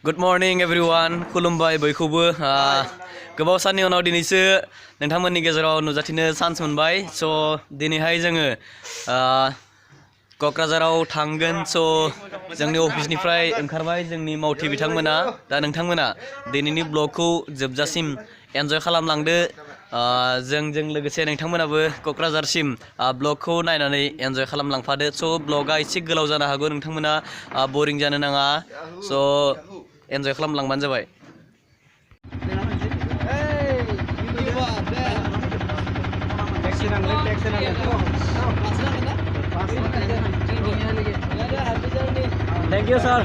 Good morning everyone. खुलुमबाय बयखौबो गोबाव साननि उनाव दिनैसो नोंथांमोननि गेजेराव नुजाथिनो चान्स मोनबाय स' दिनैहाय जोङो क'क्राझाराव थांगोन स' जोंनि अफिसनिफ्राय ओंखारबाय जोंनि मावथि बिथांमोना दा नोंथांमोना दिनैनि ब्लगखौ जोबजासिम एन्जय खालामलांदो जोंजों लोगोसे नोंथांमोनाबो क'क्राझारसिम ब्लगखौ नायनानै एन्जय खालामलांफादो स' ब्लगा एसे गोलाव जानो हागौ नोंथांमोना बोरिं जानो नाङा स' एन्जय खालामलांबानो जाबाय Thank you sir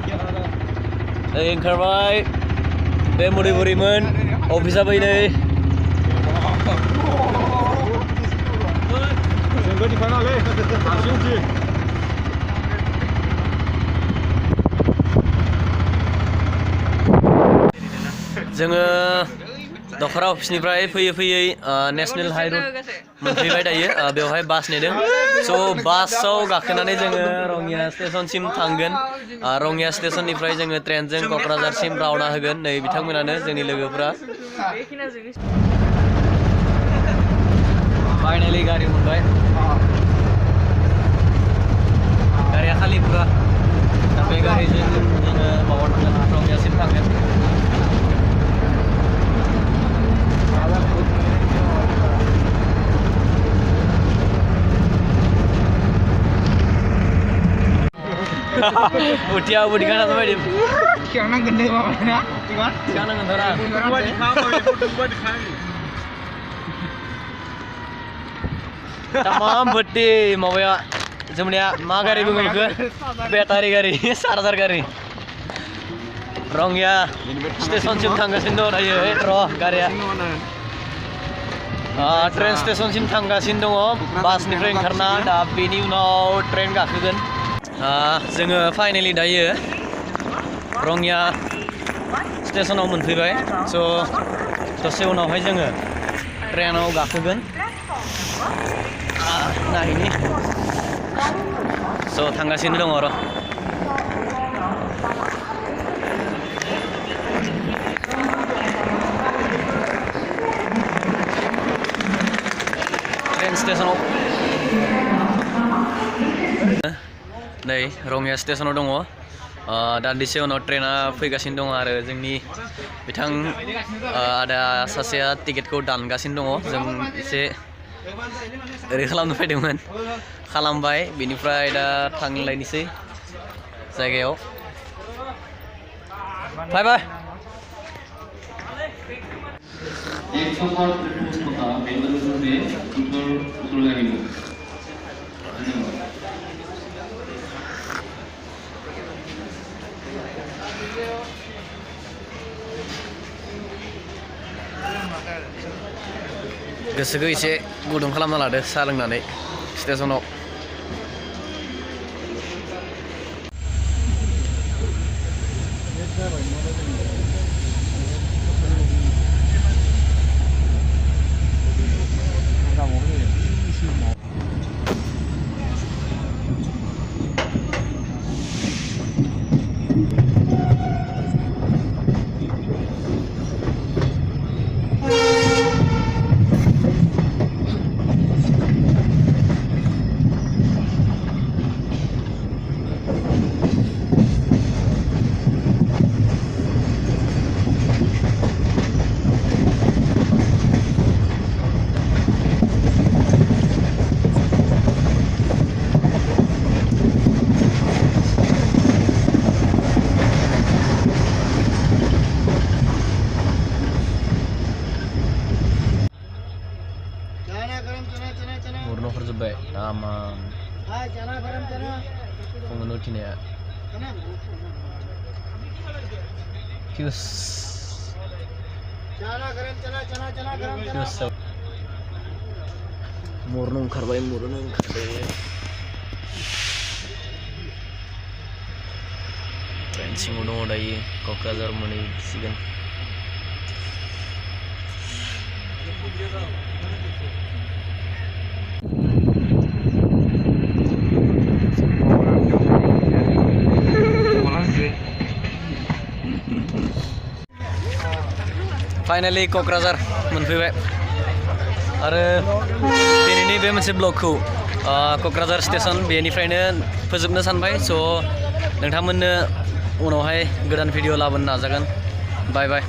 ओंखारबाय बे मुदाइबारिमोन अफिसा बैनै जोङो दखरा अफिसनिफ्राय फैयै नेशनेल हाइरड मोनफैबाय दायो बेवहाय बास नेदों स' बासाव गाखोनानै जोङो रङिया स्टेशनसिम थांगोन रङिया स्टेशननिफ्राय जोङो ट्रेनजों क'क्राझारसिम रावना होगोन नै बिथांमोनानो जोंनि लोगोफोरा फाइनालि गारि मोनबाय गारिया खालि पुरा दा बे गारिजों जोङो माबायाव थांगोन रङियासिम थांगोन Utia budi kan atau bedi? Sekarang gede banget ya, Iwan. Sekarang ngentara. Buat dikham. Tamam beti mau ya, semuanya magari bunga ke, bateri gari, sarjar gari. Rongya, stesen sim tangga sindo aja, roh gari ya. Train stesen sim tangga sindo, bus nih train karena ada bini uno train gak kegan. जोङो finally दायो रङिया स्टेशनाव मोनफैबाय स' दसे उनावहाय जोङो ट्रेनाव गाखोगोन नायनि स' थांगासिनो दङ र' ट्रेन स्टेशनाव नै रङिया स्टेशनाव दङ दान्दिसे उनाव ट्रेना फैगासिनो दङ आरो जोंनि बिथां आदा सासेया टिकेटखौ दानगासिनो दङ जों एसे ओरै खालामनो फैदोंमोन खालामबाय बिनिफ्राय दा थांलायनोसै जायगायाव बाय बाय गोसोखौ एसे गुदुं खालामना लादो साहा लोंनानै स्टेशनाव Berjebak, aman. Pengenutin ya. Kius. Kius. Murnung karbai. Fencing udah dari Kokrajhar mani sigan. Finally Kokrajhar मोनफैबाय आरो दिनैनि बे मोनसे ब्लगखौ क'क्राझार स्टेसन बेनिफ्रायनो फोजोबनो सानबाय स' नोंथांमोननो उनावहाय गोदान भिडिअ लाबोनो नाजागोन बाय बाय